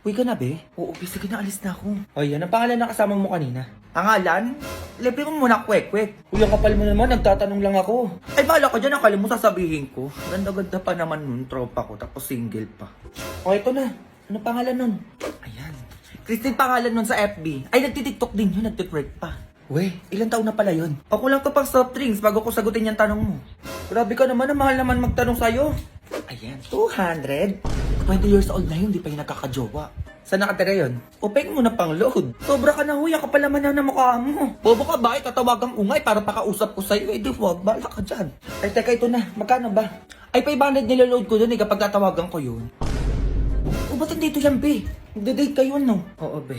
Uy ka na, be? Oo, be, sige na, alis na ako. O yan, ang pangalan na kasama mo kanina? Pangalan? Libre ko muna, kwek-kwek. Uy, ang kapal mo naman, nagtatanong lang ako. Ay, bahala ka dyan, akala mo sasabihin ko. Ganda-ganda pa naman nun, tropa ko, tapos single pa. O, ito na. Ano pangalan nun? Ayan. Christine pangalan nun sa FB. Ay, nagtitiktok din yun, nagtitwerk pa. Weh, ilang taon na pala yun? Ako lang to pang soft drinks bago ko sagutin yung tanong mo. Grabe ka naman, mahal naman magtanong sa'yo. Ayan, 200? 20 years old na yun, di pa yung nakakajowa. Saan nakatira yun? Upeng mo na pang load. Sobra ka na huya, kapal naman na mukha mo. Bobo ka ba? Tatawagang ungay para pakausap ko sa'yo. Eh di wag, bahala ka dyan. Ay teka, ito na. Magkano ba? Ay 500 niloload ko dun eh kapag tatawagan ko yun. O ba't hindi ito yan, be? Magda-date kayo, no? Oo, be.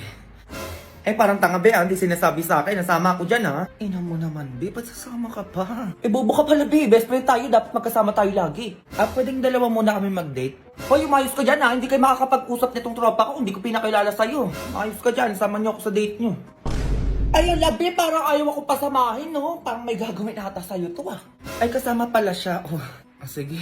Eh parang tanga, be, hindi sinasabi sa akin. Nasama ako dyan, ha? Ina mo naman, be. Ba't sasama ka pa? Eh bobo ka pala, be. Best friend tayo. Dapat magkasama tayo lagi. Pwedeng dalawa muna kami mag-date? Hoy, umayos ka dyan, ha? Hindi kayo makakapag-usap nitong tropa ko. Hindi ko pinakilala sa'yo. Umayos ka dyan. Sama niyo ako sa date niyo. Ayun, labi. Parang ayaw ako pasamahin, no? Parang may gagawin ata sa'yo to, ah. Ay, kasama pala siya. Oh, sige.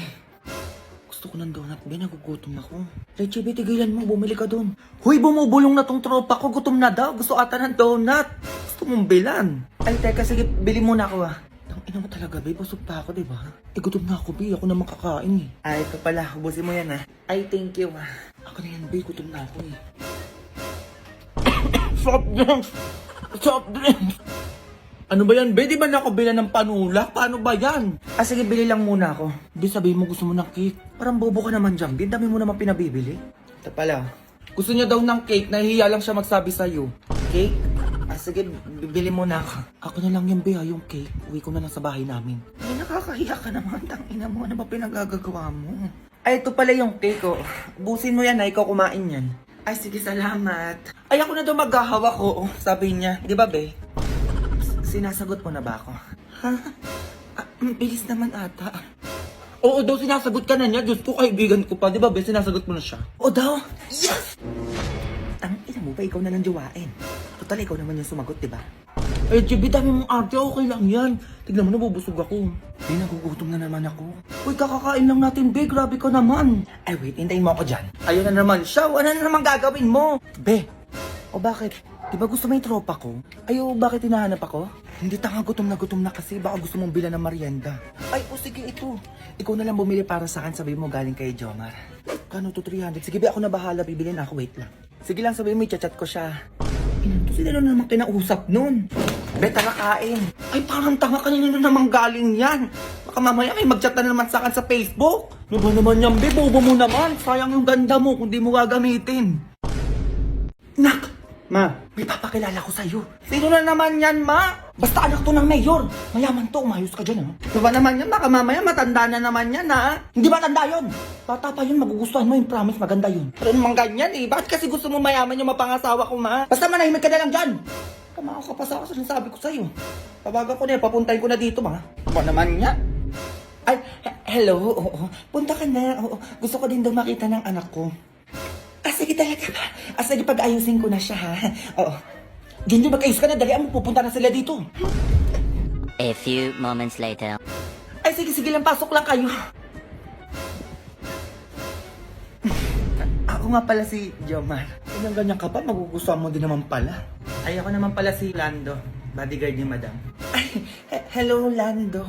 Gusto ko ng donut, be. Nagugutom ako. Leche, be, tigilan mo. Bumili ka dun. Huy, bumubulong na tong tropa ko. Gutom na daw. Gusto ata ng donut. Gusto mong bilan. Ay, teka, sige. Bili muna ako, ah. Ina mo talaga, be. Busog pa ako, diba? Gutom na ako, be. Ako na makakain, eh. Ay, ito pala. Ubusin mo yan, ah. Ay, thank you, ah. Ako na yan, be. Gutom na ako, eh. Soft drinks! Soft drinks! Ano ba yan, be? Di ba nakabila ng panulak? Paano ba yan? Sige, bili lang muna ako. Be, sabihin mo gusto mo ng cake. Parang bobo ka naman dyan, be. Dami mo naman pinabibili. Ito pala. Gusto niya daw ng cake. Nahihiya lang siya magsabi sa'yo. Cake? Sige, bibili muna ako. Ako na lang yung be, yung cake. Uwi ko na lang sa bahay namin. Ay, nakakahiya ka naman. Tangina mo, ano ba pinagagagawa mo? Ay, ito pala yung cake, oh. Busin mo yan, ikaw kumain yan. Ay, sige, salamat. Ay, ako na daw maghahawak ko, oh. Sabi niya. Di ba, be? Sinasagot mo na ba ako? Ha? Bilis naman ata. Oo daw, sinasagot ka na niya. Diyos ko, kaibigan ko pa. Di ba, be? Sinasagot mo na siya. Oo daw? Yes! Ina mo ba, ikaw na lang jowain. Total, ikaw naman yung sumagot, di ba? Eh, JB, dami mong arte. Okay lang yan. Tignan mo, nabubusog ako. Be, nagugutom na naman ako. Uy, kakakain lang natin, be. Grabe ka naman. Ay, wait, hintayin mo ako dyan. Ayun na naman siya. Ano na naman gagawin mo? Be, o bakit? Di ba gusto mo yung tropa ko? Ayo, bakit hinahanap ako? Hindi, tanga, gutom na kasi. Baka gusto mong bilan ng merienda. Ay, sige, ito. Ikaw na lang bumili para sa akin. Sabi mo galing kay Jomar. Kano to, 300? Sige, be, ako na bahala. Bibili na ako. Wait lang. Sige lang, sabi mo, i-chat ko siya. Sino na naman kinausap nun? Be, tara kain. Ay, parang tanga, kanina na naman galing yan. Baka mamaya may mag-chat na naman sa akin sa Facebook. Ano ba naman yan, be? Bobo mo naman. Sayang yung ganda mo kung di mo gagamitin. Nak! Ma, may papakilala ko sa'yo. Sino na naman yan, ma? Basta anak to ng mayor. Mayaman to, umayos ka dyan, ha? Ano ba naman yan? Baka mamaya matanda na naman yan, ha? Hindi matanda yun. Bata pa yun, magugustuhan mo yung promise, maganda yun. Pero naman ganyan, eh. Bakit kasi gusto mo mayaman yung mapangasawa ko, ma? Basta manahimik ka na lang dyan. Kamao ka pa sa ako, sinasabi ko sa'yo. Tawagan ko na yan, papuntahin ko na dito, ma. Ano ba naman yan? Ay, hello, oo. Punta ka na, oo. Gusto ko din daw makita ng anak ko. Sige talaga ba? Sige, pag-ayusin ko na siya, ha? Oo. Junjun, mag-ayos ka na. Dalian mo, pupunta na sila dito. A few moments later. Ay, sige lang. Pasok lang kayo. Ako nga pala si Jomar. Kung ganyan ka pa, magugustuhan mo din naman pala. Ay, ako naman pala si Lando. Bodyguard ni Madam. Ay, hello, Lando.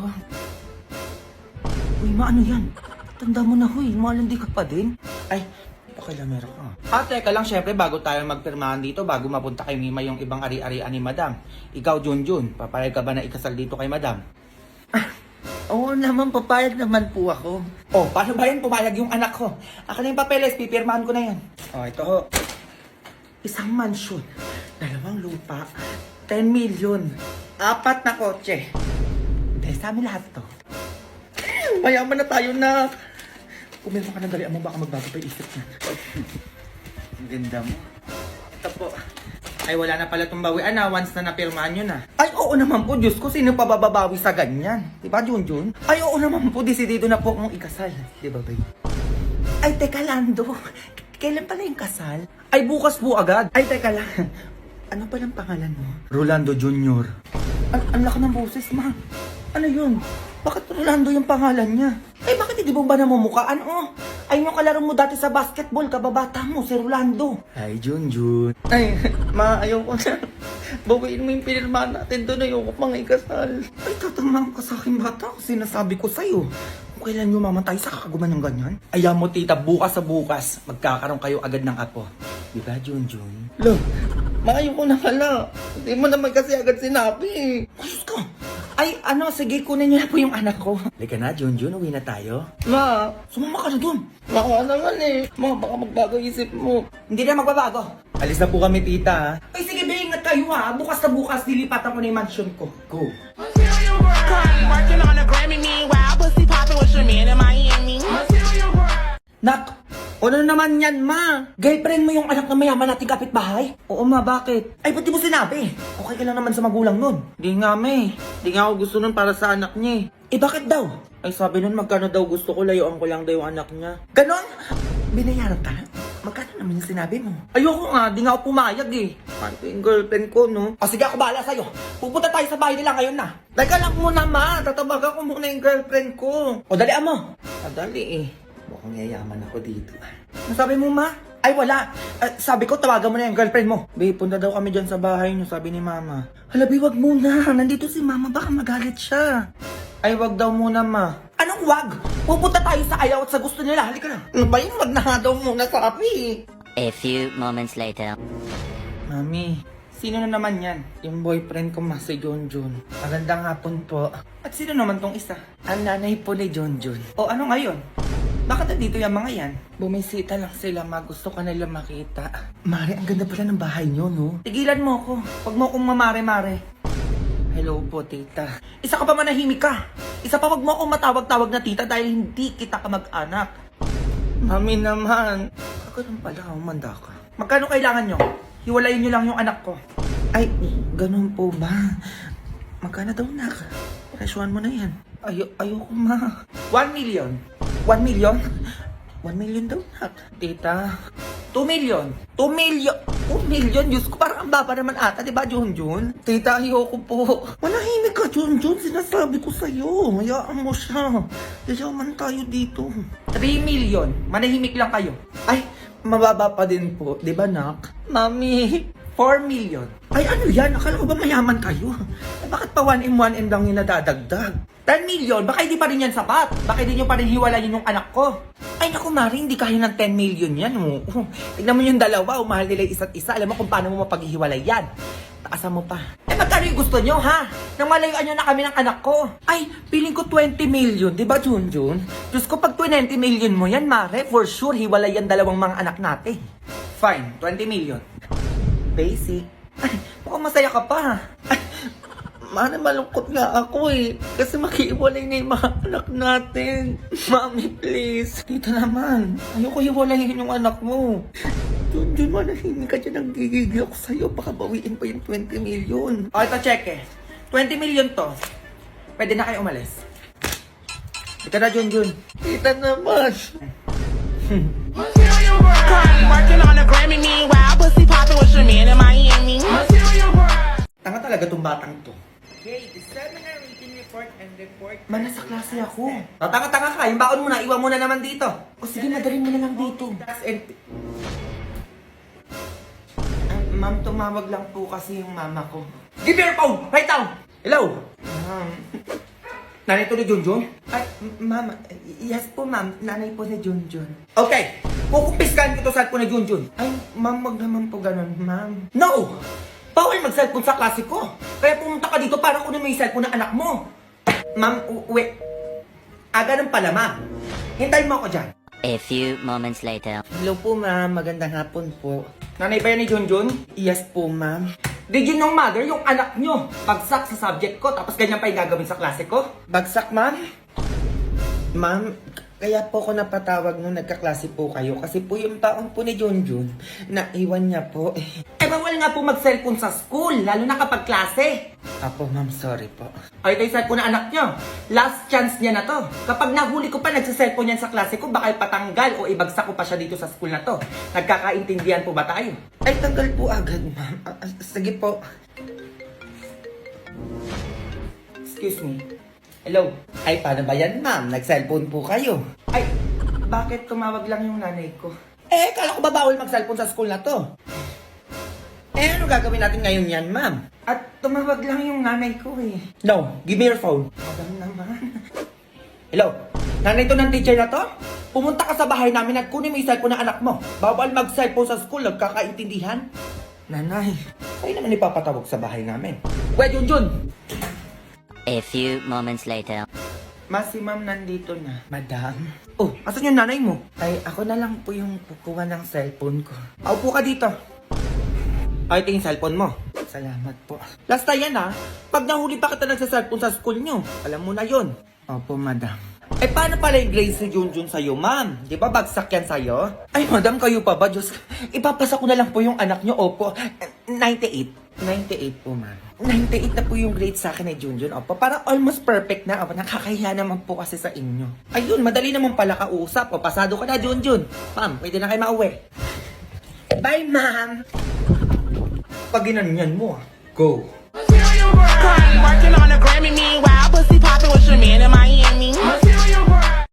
Uy, ano yan? Tanda mo na, huy. Malandi ka pa din. Ay, pakilamero ka. Teka lang, syempre, bago tayo magpirmahan dito, bago mapunta kay Mima yung ibang ari-arian ni Madam. Ikaw, Junjun, papayag ka ba na ikasal dito kay Madam? Oo naman, papayag naman po ako. Oh, paano ba yan? Pumayag yung anak ko. Ako na yung papeles, pipirmahan ko na yan. Oh, ito ho. Isang mansyon, 2 lupa, 10 million, 4 na kotse. Dahil sa amin lahat to. Mayaman na tayo na. Kuminto ka ng dalian mo, baka magbago pa yung isip niya. Ang ganda mo. Ito po. Ay, wala na pala itong bawian na. Once na napirmahan nyo na. Ay, oo naman po. Diyos ko, sino pa bababawi sa ganyan? Diba, Junjun? Ay, oo naman po. Desidido na po akong ikasal. Diba, bay? Ay, teka, Lando. Kailan pala yung kasal? Ay, bukas po agad. Ay, teka lang. Ano palang pangalan mo? Rolando Jr. Ang laki ng boses, ma. Ano yun? Bakit Rolando yung pangalan niya? Eh, bakit hindi mo ba namumukhaan? Oh, ayun yung kalaro mo dati sa basketball, kababata mo, si Rolando. Ay, Junjun. Ay, ma, ayoko na. Bawiin mo yung pinirmahan natin doon, ayoko pang ikasal. Ay, tatamang ka sa akin, bata. Sinasabi ko sa'yo. Kung kailan yung mamatay sa kakaguman ng ganyan? Ayaw mo, tita, bukas sa bukas, magkakaroon kayo agad ng apo. Diba, Junjun? Lo, ma, ayoko na pala. Hindi mo naman kasi agad sinabi. Ayos ka. Ay, ano, sige, kunin niyo na po yung anak ko. Halika na, Junjun, uwi na tayo. Ma, sumama ka na dun. Maka naman eh. Ma, baka magbago isip mo. Hindi na magbabago. Alis na po kami, tita, ha? Ay, sige, ingat kayo, ha? Bukas na bukas, dilipatan ko na yung mansion ko. Go. Working on a Grammy, meanwhile, pussy popping with your man in Miami. Nak, ano naman yan, ma? Girlfriend mo yung anak na mayaman nating kapitbahay? Oo, ma, bakit? Ay, ba't di mo sinabi? Okay ka lang naman sa magulang nun. Di nga, me. Di nga ako gusto nun para sa anak niya. Eh, bakit daw? Ay, sabi nun, magkano daw gusto ko, layuan ko lang daw yung anak niya. Ganon? Binayaran ka? Magkano naman yung sinabi mo? Ayoko nga, di nga ako pumayag eh. Paano yung girlfriend ko, no? O sige, ako bahala sa'yo. Pupunta tayo sa bahay nila ngayon na. Teka lang muna, ma. Tatabagan ko muna yung girlfriend ko. O, dalian mo. Dali eh. Mukhang yayaman ako dito. Ano sabi mo, ma? Ay, wala. Sabi ko, tawagan mo na yung girlfriend mo. Babe, punta daw kami dyan sa bahay niyo, sabi ni mama. Hala, babe, wag muna. Nandito si mama, baka magalit siya. Ay, wag daw muna, ma. Anong wag? Pupunta tayo sa ayaw at sa gusto nila. Halika na. Ano ba yun? Wag na nga daw muna, sabi. A few moments later. Mami, sino na naman yan? Yung boyfriend ko, si Junjun. Magandang hapon po. At sino naman tong isa? Ang nanay po ni Junjun. O ano ngayon? Bakit nandito yung mga yan? Bumisita lang sila, ma. Gusto ka nila makita. Mare, ang ganda pala ng bahay nyo, no? Tigilan mo ako. Huwag mo akong mamare-mare. Hello po, tita. Isa ka pa manahimik ka. Isa pa wag mo akong matawag-tawag na tita dahil hindi kita ka mag-anak. Mami naman. Ganun pala, umanda ka. Magkano kailangan nyo? Hiwalayin nyo lang yung anak ko. Ay, ganun po ba? Magkano daw, nak? Presyuhan mo na yan. Ayoko, ma. 1 million. 1 million? 1 million daw, nak. Tita. 2 million. 2 million. 2 million? Diyos ko, parang ang baba naman ata, di ba, Junjun? Tita, ayoko po. Manahimik ka, Junjun. Sinasabi ko sa'yo. Hayaan mo siya. Yayaman tayo dito. 3 million. Manahimik lang kayo. Ay, mababa pa din po. Di ba, nak? Mami, 4 million. Ay, ano yan? Akala ko ba mayaman kayo? Eh, bakit pa 1M lang yung nadadagdag? 10 million? Baka hindi pa rin yan sapat. Baka hindi nyo pa rin hiwalayin yung anak ko. Ay, naku, Mari, hindi kaya ng 10 million yan. Tignan mo yung dalawa, mahal nila isa't isa. Alam mo kung paano mo mapaghihiwalay yan. Taasan mo pa. Eh, magkano yung gusto nyo, ha? Nang malayuan nyo na kami ng anak ko. Ay, feeling ko 20 million, di ba, Junjun? Diyos ko, pag 20 million mo yan, Mare, for sure, hiwalay yan dalawang mga anak natin. Fine, 20 million. Basic. Ay, mukhang masaya ka pa. Ay, Mare, malungkot nga ako eh. Kasi makiiwalay na yung mga anak natin. Mami, please. Tita naman, ayoko hiwalayin yung anak mo. Junjun, manahimik ka dyan. Nagigigil ako sa'yo. Baka bawiin pa yung 20 million. O, ito, check eh. 20 million to. Pwede na kayo umalis. Ito na, Junjun. Tita naman. Working on a Grammy, meanwhile, pussy popping with your man in Miami. Tanga talaga tong batang to. Okay, the seminar meeting report and report. Man, nasa klase ako. Tanga-tanga ka. Yung baon mo na, iwan mo na naman dito. O sige, madalhin mo na lang dito. Ma'am, tumawag lang po kasi yung mama ko. Give me your phone! Right now! Hello! Nanay to ni Junjun? Ay, ma'am, yes po ma'am, nanay po ni Junjun. Okay, kukumpiskan ko to sa cellphone ni Junjun. Ay, ma'am, wag naman po ganun, ma'am. No! Bawal mag-cellphone sa klase ko. Kaya pumunta ka dito para kunin mo yung cellphone ng anak mo. Ma'am, wait. Ganun pala, ma'am. Hintayin mo ako dyan. A few moments later. Hello po, ma'am. Magandang hapon po. Nanay ba yan ni Junjun? Yes po, ma'am. Did you know, mother, yung anak nyo, bagsak sa subject ko, tapos ganyan pa yung gagawin sa klase ko? Bagsak, ma'am? Ma'am, kaya po ako napatawag nung nagkaklase po kayo kasi po yung taong po ni Junjun, naiwan niya po. Eh, bawal nga po mag-cellphone sa school, lalo na kapag klase. Apo, ma'am, sorry po. Ay, ito yung cellphone na anak nyo. Last chance niya na to. Kapag nahuli ko pa nagsa-cellphone yan sa klase ko, baka ipatanggal o ibagsak ko pa siya dito sa school na to. Nagkakaintindihan po ba tayo? Ay, tanggal po agad, ma'am. Sige po. Excuse me. Hello? Ay, paano ba yan, ma'am? Nag-cellphone po kayo. Ay, bakit tumawag lang yung nanay ko? Eh, kala ko ba bawal mag-cellphone sa school na to? Eh, ano gagawin natin ngayon yan, ma'am? At tumawag lang yung nanay ko eh. No, give me your phone. Madam naman. Hello? Nanay to ng teacher na to? Pumunta ka sa bahay namin at kunin mo yung cellphone ng anak mo. Bawal mag-cellphone sa school, nagkakaintindihan? Nanay, kayo naman ipapatawag sa bahay namin. Wait, Junjun! A few moments later. Mas si ma'am nandito na. Madam? Oh, asan yung nanay mo? Ay, ako na lang po yung kukuha ng cellphone ko. Paupo ka dito. Ay, ito yung cellphone mo. Salamat po. Last time yan ha. Pag nahuli pa kita nagsa-cellphone sa school nyo, alam mo na yon. Opo, madam. Eh, paano pala yung grades ni Junjun sa'yo, ma'am? Di ba bagsak yan sa'yo? Ay, madam, kayo pa ba? Diyos, ipapasa ko na lang po yung anak nyo. Opo, 98. 98 po, ma'am. 98 na po yung grade sa akin ni Junjun. Opo, parang almost perfect na. Opo, nakakahiya naman po kasi sa inyo. Ayun, madali naman pala kausap. O, pasado ka na, Junjun. Ma'am, pwede na kayo mauwi. Bye, ma'am. Pag ginanyan mo, go.